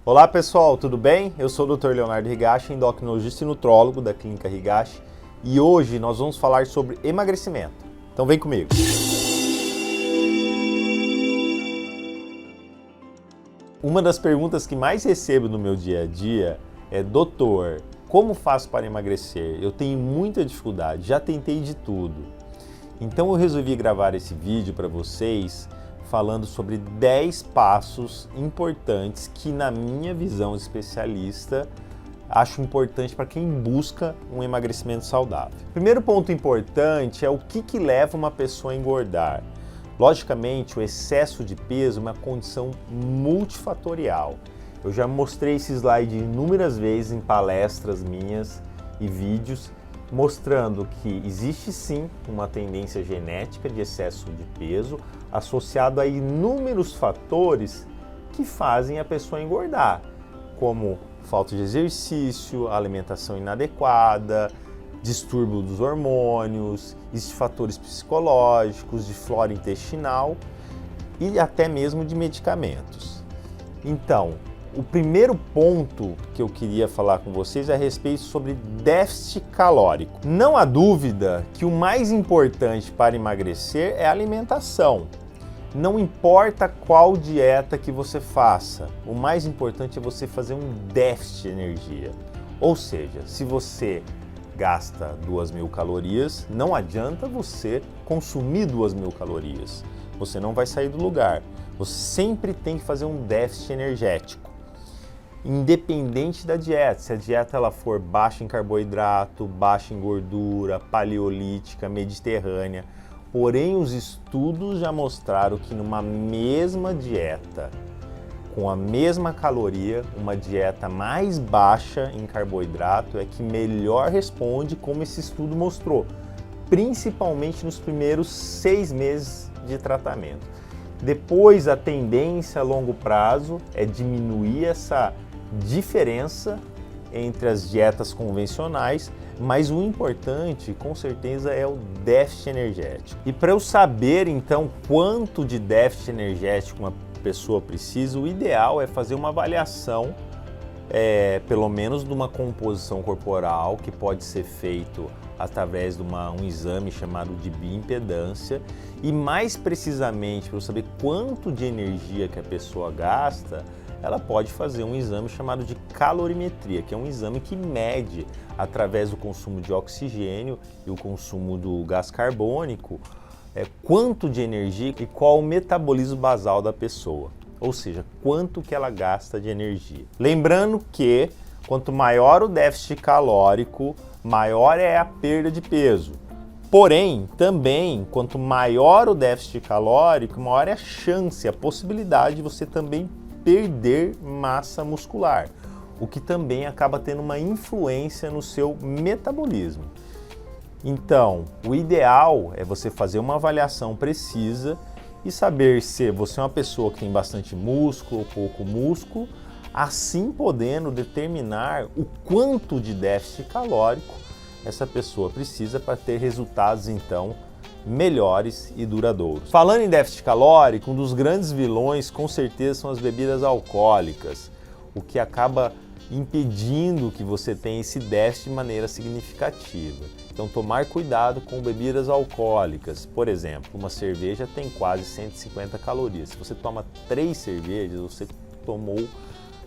Olá pessoal, tudo bem? Eu sou o Dr. Leonardo Higashi, endocrinologista e nutrólogo da Clínica Higashi, e hoje nós vamos falar sobre emagrecimento. Então vem comigo! Uma das perguntas que mais recebo no meu dia a dia é: doutor, como faço para emagrecer? Eu tenho muita dificuldade, já tentei de tudo. Então eu resolvi gravar esse vídeo para vocês falando sobre 10 passos importantes que, na minha visão de especialista, acho importante para quem busca um emagrecimento saudável. Primeiro ponto importante é o que leva uma pessoa a engordar. Logicamente, o excesso de peso é uma condição multifatorial. Eu já mostrei esse slide inúmeras vezes em palestras minhas e vídeos, mostrando que existe sim uma tendência genética de excesso de peso associado a inúmeros fatores que fazem a pessoa engordar, como falta de exercício, alimentação inadequada, distúrbio dos hormônios, existem fatores psicológicos, de flora intestinal e até mesmo de medicamentos. Então, o primeiro ponto que eu queria falar com vocês é a respeito sobre déficit calórico. Não há dúvida que o mais importante para emagrecer é a alimentação. Não importa qual dieta que você faça, o mais importante é você fazer um déficit de energia. Ou seja, se você gasta 2.000 calorias, não adianta você consumir 2.000 calorias. Você não vai sair do lugar. Você sempre tem que fazer um déficit energético. Independente da dieta, se a dieta ela for baixa em carboidrato, baixa em gordura, paleolítica, mediterrânea, porém os estudos já mostraram que numa mesma dieta, com a mesma caloria, uma dieta mais baixa em carboidrato é que melhor responde, como esse estudo mostrou, principalmente nos primeiros 6 meses de tratamento. Depois, a tendência a longo prazo é diminuir essa diferença entre as dietas convencionais, mas o importante, com certeza, é o déficit energético. E para eu saber, então, quanto de déficit energético uma pessoa precisa, o ideal é fazer uma avaliação, pelo menos de uma composição corporal, que pode ser feito através de um exame chamado de bioimpedância, e mais precisamente, para eu saber quanto de energia que a pessoa gasta, ela pode fazer um exame chamado de calorimetria, que é um exame que mede, através do consumo de oxigênio e o consumo do gás carbônico, quanto de energia e qual o metabolismo basal da pessoa, ou seja, quanto que ela gasta de energia. Lembrando que quanto maior o déficit calórico, maior é a perda de peso. Porém, também, quanto maior o déficit calórico, maior é a chance, a possibilidade de você também perder massa muscular, o que também acaba tendo uma influência no seu metabolismo. Então, o ideal é você fazer uma avaliação precisa e saber se você é uma pessoa que tem bastante músculo ou pouco músculo, assim podendo determinar o quanto de déficit calórico essa pessoa precisa para ter resultados, então, melhores e duradouros. Falando em déficit calórico, um dos grandes vilões com certeza são as bebidas alcoólicas, o que acaba impedindo que você tenha esse déficit de maneira significativa. Então, tomar cuidado com bebidas alcoólicas. Por exemplo, uma cerveja tem quase 150 calorias. Se você toma 3 cervejas, você tomou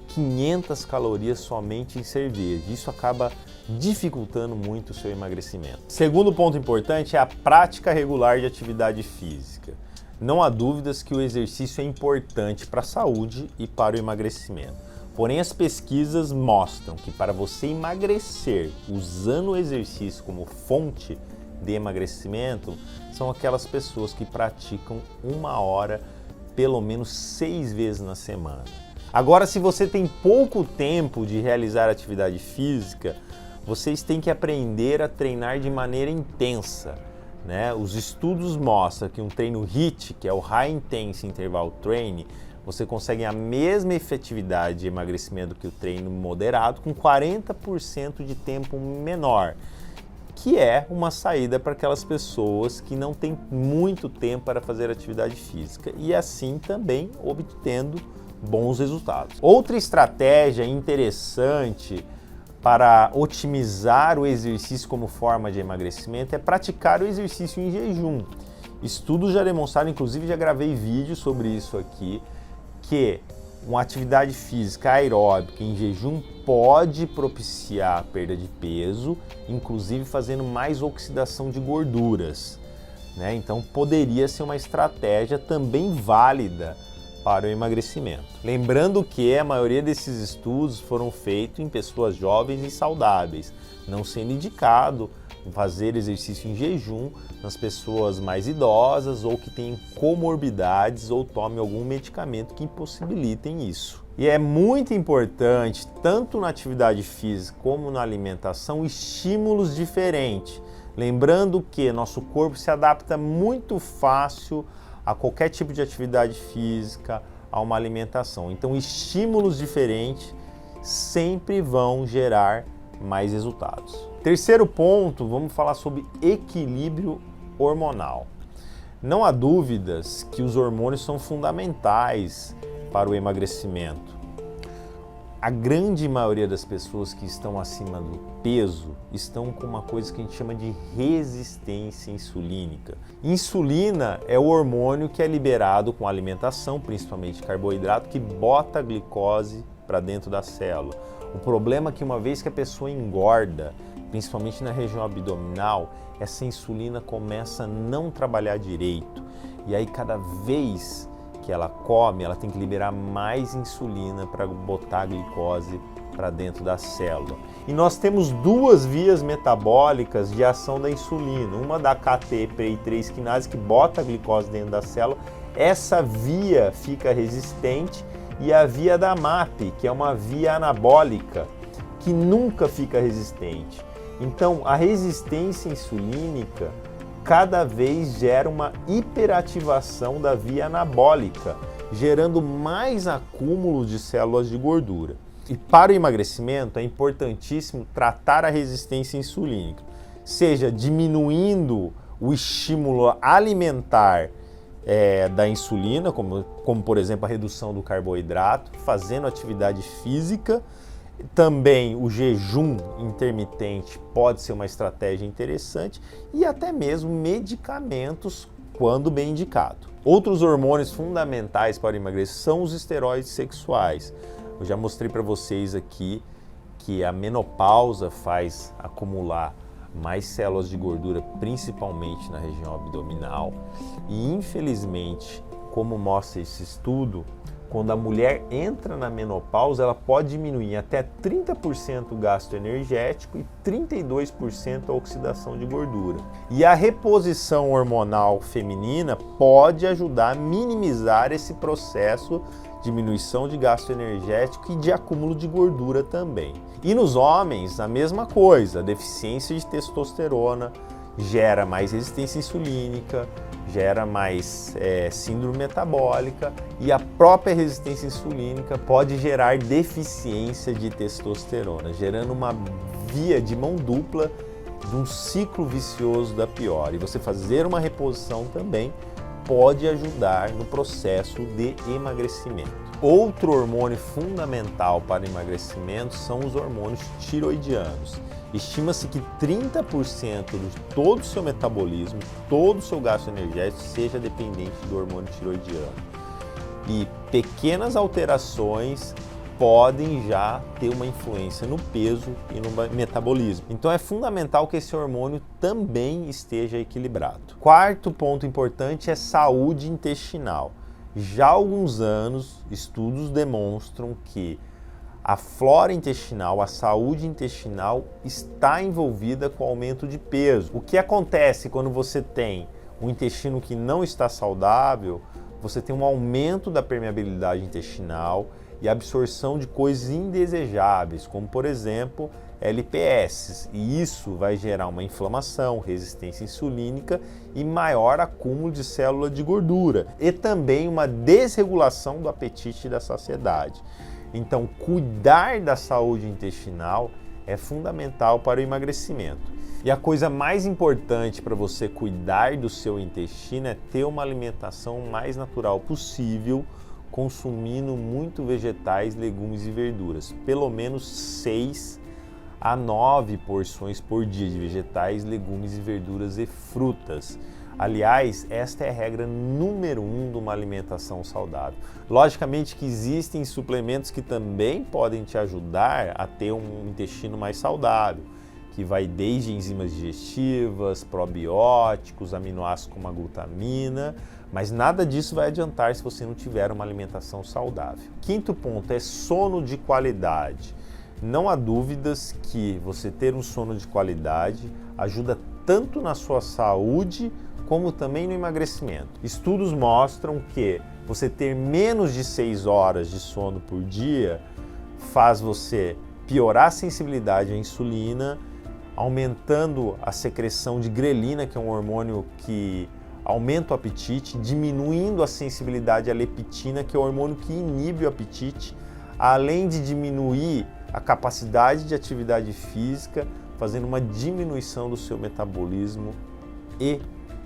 500 calorias somente em cerveja. Isso acaba dificultando muito o seu emagrecimento. Segundo ponto importante é a prática regular de atividade física. Não há dúvidas que o exercício é importante para a saúde e para o emagrecimento. Porém, as pesquisas mostram que para você emagrecer usando o exercício como fonte de emagrecimento, são aquelas pessoas que praticam 1 hora pelo menos 6 vezes na semana. Agora, se você tem pouco tempo de realizar atividade física, vocês têm que aprender a treinar de maneira intensa, né? Os estudos mostram que um treino HIIT, que é o High Intense Interval Training, você consegue a mesma efetividade de emagrecimento que o treino moderado com 40% de tempo menor, que é uma saída para aquelas pessoas que não têm muito tempo para fazer atividade física e assim também obtendo bons resultados. Outra estratégia interessante para otimizar o exercício como forma de emagrecimento é praticar o exercício em jejum. Estudos já demonstraram, inclusive já gravei vídeo sobre isso aqui, que uma atividade física aeróbica em jejum pode propiciar a perda de peso, inclusive fazendo mais oxidação de gorduras, né? Então poderia ser uma estratégia também válida para o emagrecimento. Lembrando que a maioria desses estudos foram feitos em pessoas jovens e saudáveis, não sendo indicado fazer exercício em jejum nas pessoas mais idosas ou que tenham comorbidades ou tomem algum medicamento que impossibilitem isso. E é muito importante, tanto na atividade física como na alimentação, estímulos diferentes. Lembrando que nosso corpo se adapta muito fácil a qualquer tipo de atividade física, a uma alimentação. Então, estímulos diferentes sempre vão gerar mais resultados. Terceiro ponto, vamos falar sobre equilíbrio hormonal. Não há dúvidas que os hormônios são fundamentais para o emagrecimento. A grande maioria das pessoas que estão acima do peso estão com uma coisa que a gente chama de resistência insulínica. Insulina é o hormônio que é liberado com a alimentação, principalmente carboidrato, que bota a glicose para dentro da célula. O problema é que uma vez que a pessoa engorda, principalmente na região abdominal, essa insulina começa a não trabalhar direito. E aí cada vez que ela come, ela tem que liberar mais insulina para botar a glicose para dentro da célula. E nós temos duas vias metabólicas de ação da insulina, uma da KT-PI3 quinase que bota a glicose dentro da célula, essa via fica resistente, e a via da MAP, que é uma via anabólica, que nunca fica resistente. Então, a resistência insulínica cada vez gera uma hiperativação da via anabólica, gerando mais acúmulo de células de gordura. E para o emagrecimento é importantíssimo tratar a resistência insulínica, seja diminuindo o estímulo alimentar da insulina, como por exemplo a redução do carboidrato, fazendo atividade física. Também o jejum intermitente pode ser uma estratégia interessante e até mesmo medicamentos quando bem indicado. Outros hormônios fundamentais para emagrecer são os esteroides sexuais. Eu já mostrei para vocês aqui que a menopausa faz acumular mais células de gordura, principalmente na região abdominal. E infelizmente, como mostra esse estudo, quando a mulher entra na menopausa, ela pode diminuir até 30% o gasto energético e 32% a oxidação de gordura. E a reposição hormonal feminina pode ajudar a minimizar esse processo de diminuição de gasto energético e de acúmulo de gordura também. E nos homens, a mesma coisa, a deficiência de testosterona gera mais resistência insulínica, gera mais síndrome metabólica, e a própria resistência insulínica pode gerar deficiência de testosterona, gerando uma via de mão dupla de um ciclo vicioso da pior. E você fazer uma reposição também pode ajudar no processo de emagrecimento. Outro hormônio fundamental para emagrecimento são os hormônios tiroidianos. Estima-se que 30% de todo o seu metabolismo, todo o seu gasto energético seja dependente do hormônio tiroidiano. E pequenas alterações podem já ter uma influência no peso e no metabolismo. Então é fundamental que esse hormônio também esteja equilibrado. Quarto ponto importante é saúde intestinal. Já há alguns anos, estudos demonstram que a flora intestinal, a saúde intestinal está envolvida com o aumento de peso. O que acontece quando você tem um intestino que não está saudável? Você tem um aumento da permeabilidade intestinal e absorção de coisas indesejáveis, como por exemplo LPS, e isso vai gerar uma inflamação, resistência insulínica e maior acúmulo de célula de gordura, e também uma desregulação do apetite e da saciedade. Então, cuidar da saúde intestinal é fundamental para o emagrecimento. E a coisa mais importante para você cuidar do seu intestino é ter uma alimentação mais natural possível, consumindo muito vegetais, legumes e verduras. Pelo menos 6 a 9 porções por dia de vegetais, legumes e verduras e frutas. Aliás, esta é a regra número 1 de uma alimentação saudável. Logicamente que existem suplementos que também podem te ajudar a ter um intestino mais saudável, que vai desde enzimas digestivas, probióticos, aminoácidos como a glutamina, mas nada disso vai adiantar se você não tiver uma alimentação saudável. Quinto ponto é sono de qualidade. Não há dúvidas que você ter um sono de qualidade ajuda tanto na sua saúde como também no emagrecimento. Estudos mostram que você ter menos de 6 horas de sono por dia faz você piorar a sensibilidade à insulina, aumentando a secreção de grelina, que é um hormônio que aumenta o apetite, diminuindo a sensibilidade à leptina, que é o hormônio que inibe o apetite, além de diminuir a capacidade de atividade física, fazendo uma diminuição do seu metabolismo e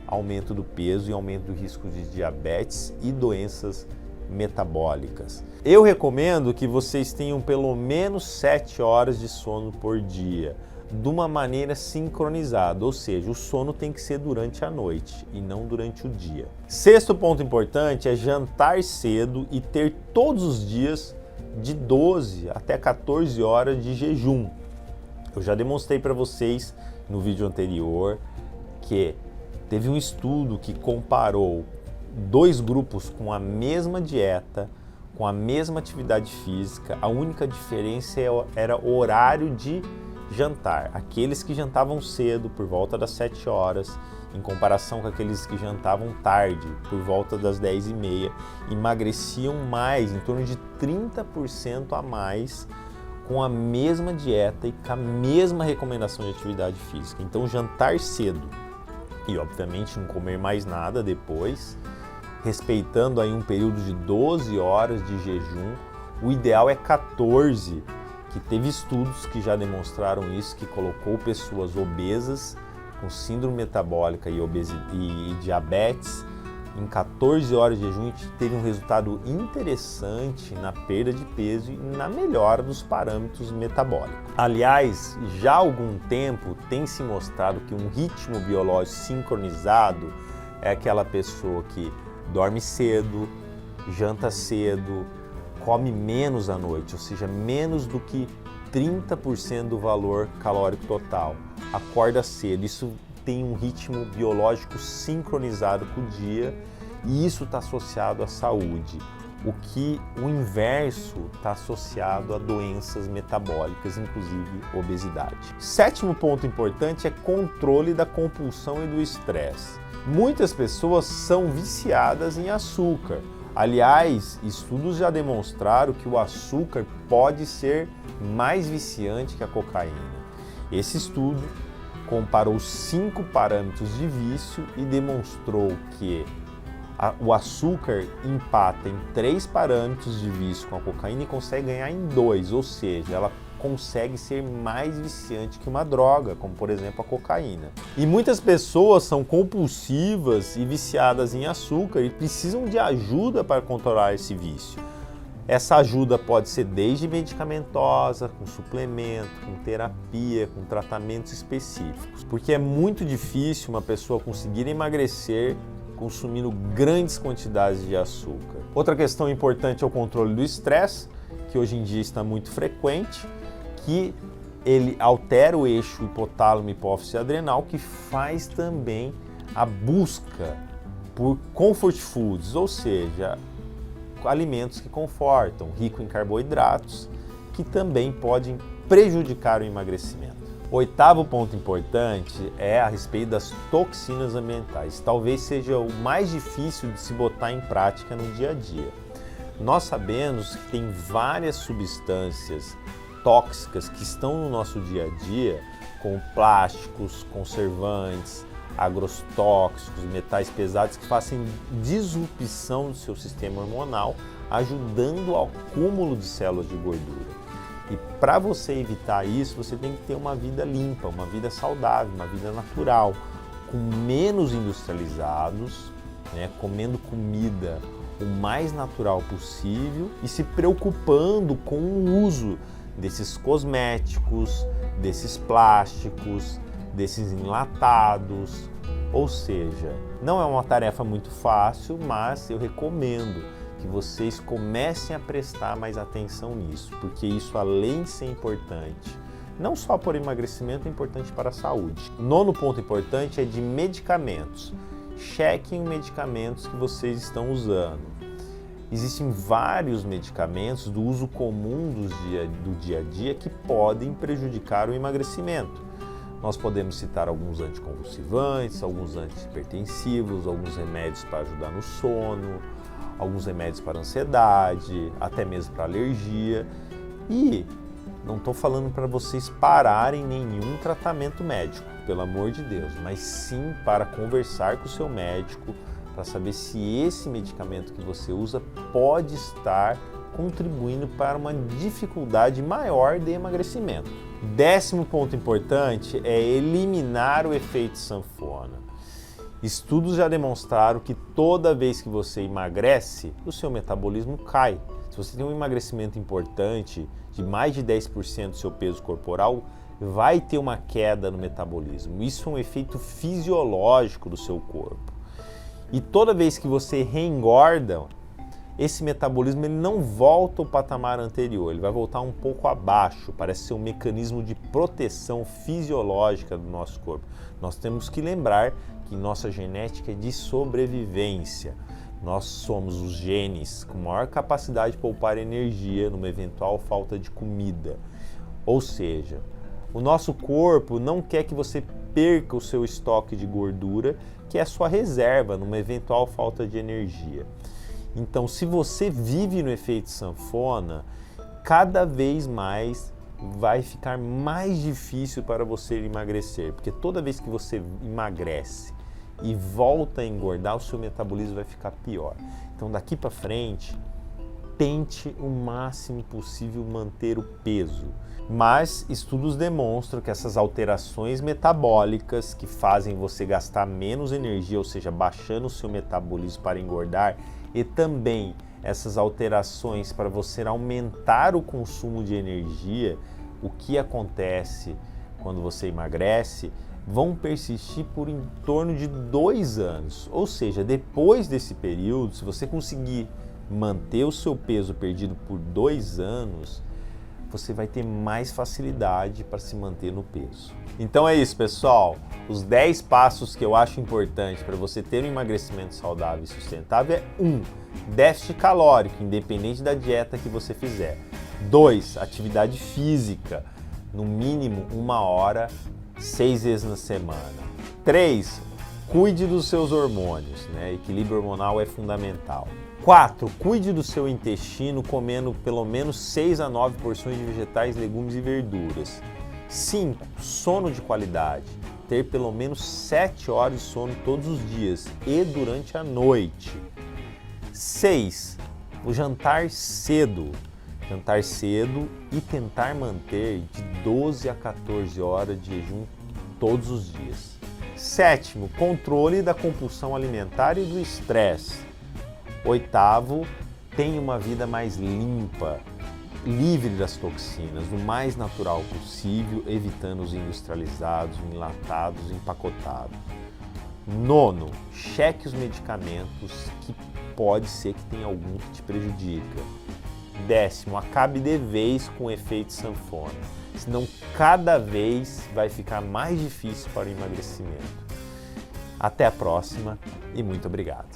aumento do peso e aumento do risco de diabetes e doenças metabólicas. Eu recomendo que vocês tenham pelo menos 7 horas de sono por dia, de uma maneira sincronizada, ou seja, o sono tem que ser durante a noite e não durante o dia. Sexto ponto importante é jantar cedo e ter todos os dias de 12 até 14 horas de jejum. Eu já demonstrei para vocês no vídeo anterior que teve um estudo que comparou 2 grupos com a mesma dieta, com a mesma atividade física. A única diferença era o horário de jantar. Aqueles que jantavam cedo, por volta das 7 horas, em comparação com aqueles que jantavam tarde, por volta das 10h30, emagreciam mais, em torno de 30% a mais, com a mesma dieta e com a mesma recomendação de atividade física. Então, jantar cedo e, obviamente, não comer mais nada depois, respeitando aí um período de 12 horas de jejum. O ideal é 14, que teve estudos que já demonstraram isso, que colocou pessoas obesas com síndrome metabólica e diabetes em 14 horas de jejum, e teve um resultado interessante na perda de peso e na melhora dos parâmetros metabólicos. Aliás, já há algum tempo tem se mostrado que um ritmo biológico sincronizado é aquela pessoa que dorme cedo, janta cedo, come menos à noite, ou seja, menos do que 30% do valor calórico total, acorda cedo. Isso tem um ritmo biológico sincronizado com o dia e isso está associado à saúde. O inverso está associado a doenças metabólicas, inclusive obesidade. Sétimo ponto importante é controle da compulsão e do estresse. Muitas pessoas são viciadas em açúcar. Aliás, estudos já demonstraram que o açúcar pode ser mais viciante que a cocaína. Esse estudo comparou 5 parâmetros de vício e demonstrou que o açúcar empata em 3 parâmetros de vício com a cocaína e consegue ganhar em 2, ou seja, ela consegue ser mais viciante que uma droga, como por exemplo a cocaína. E muitas pessoas são compulsivas e viciadas em açúcar e precisam de ajuda para controlar esse vício. Essa ajuda pode ser desde medicamentosa, com suplemento, com terapia, com tratamentos específicos, porque é muito difícil uma pessoa conseguir emagrecer consumindo grandes quantidades de açúcar. Outra questão importante é o controle do estresse, que hoje em dia está muito frequente, que ele altera o eixo hipotálamo, hipófise adrenal, que faz também a busca por comfort foods, ou seja, alimentos que confortam, rico em carboidratos, que também podem prejudicar o emagrecimento. O oitavo ponto importante é a respeito das toxinas ambientais. Talvez seja o mais difícil de se botar em prática no dia a dia. Nós sabemos que tem várias substâncias tóxicas que estão no nosso dia a dia, como plásticos, conservantes, agrotóxicos, metais pesados, que fazem disrupção do seu sistema hormonal, ajudando ao acúmulo de células de gordura. E para você evitar isso, você tem que ter uma vida limpa, uma vida saudável, uma vida natural, com menos industrializados, comendo comida o mais natural possível e se preocupando com o uso desses cosméticos, desses plásticos, desses enlatados. Ou seja, não é uma tarefa muito fácil, mas eu recomendo que vocês comecem a prestar mais atenção nisso, porque isso, além de ser importante, não só por emagrecimento, é importante para a saúde. Nono ponto importante é de medicamentos. Chequem os medicamentos que vocês estão usando. Existem vários medicamentos do uso comum do dia a dia que podem prejudicar o emagrecimento. Nós podemos citar alguns anticonvulsivantes, alguns antihipertensivos, alguns remédios para ajudar no sono, alguns remédios para ansiedade, até mesmo para alergia. E não estou falando para vocês pararem nenhum tratamento médico, pelo amor de Deus, mas sim para conversar com o seu médico, para saber se esse medicamento que você usa pode estar contribuindo para uma dificuldade maior de emagrecimento. 10º ponto importante é eliminar o efeito sanfona. Estudos já demonstraram que toda vez que você emagrece, o seu metabolismo cai. Se você tem um emagrecimento importante, de mais de 10% do seu peso corporal, vai ter uma queda no metabolismo. Isso é um efeito fisiológico do seu corpo. E toda vez que você reengorda, esse metabolismo ele não volta ao patamar anterior, ele vai voltar um pouco abaixo, parece ser um mecanismo de proteção fisiológica do nosso corpo. Nós temos que lembrar que nossa genética é de sobrevivência. Nós somos os genes com maior capacidade de poupar energia numa eventual falta de comida. Ou seja, o nosso corpo não quer que você perca o seu estoque de gordura, que é a sua reserva numa eventual falta de energia. Então, se você vive no efeito sanfona, cada vez mais vai ficar mais difícil para você emagrecer, porque toda vez que você emagrece e volta a engordar, o seu metabolismo vai ficar pior. Então, daqui para frente, tente o máximo possível manter o peso. Mas estudos demonstram que essas alterações metabólicas que fazem você gastar menos energia, ou seja, baixando o seu metabolismo para engordar, e também essas alterações para você aumentar o consumo de energia, o que acontece quando você emagrece, vão persistir por em torno de 2 anos. Ou seja, depois desse período, se você conseguir manter o seu peso perdido por 2 anos, você vai ter mais facilidade para se manter no peso. Então é isso, pessoal. Os 10 passos que eu acho importante para você ter um emagrecimento saudável e sustentável é 1. Déficit calórico, independente da dieta que você fizer. 2. Atividade física, no mínimo 1 hora, 6 vezes na semana. 3. Cuide dos seus hormônios, né? Equilíbrio hormonal é fundamental. 4. Cuide do seu intestino comendo pelo menos 6 a 9 porções de vegetais, legumes e verduras. 5. Sono de qualidade. Ter pelo menos 7 horas de sono todos os dias e durante a noite. 6. O jantar cedo. Jantar cedo e tentar manter de 12 a 14 horas de jejum todos os dias. 7. Controle da compulsão alimentar e do estresse. 8. Tenha uma vida mais limpa, livre das toxinas, o mais natural possível, evitando os industrializados, enlatados, empacotados. 9. Cheque os medicamentos que pode ser que tenha algum que te prejudica. 10. Acabe de vez com o efeito sanfona, senão cada vez vai ficar mais difícil para o emagrecimento. Até a próxima e muito obrigado.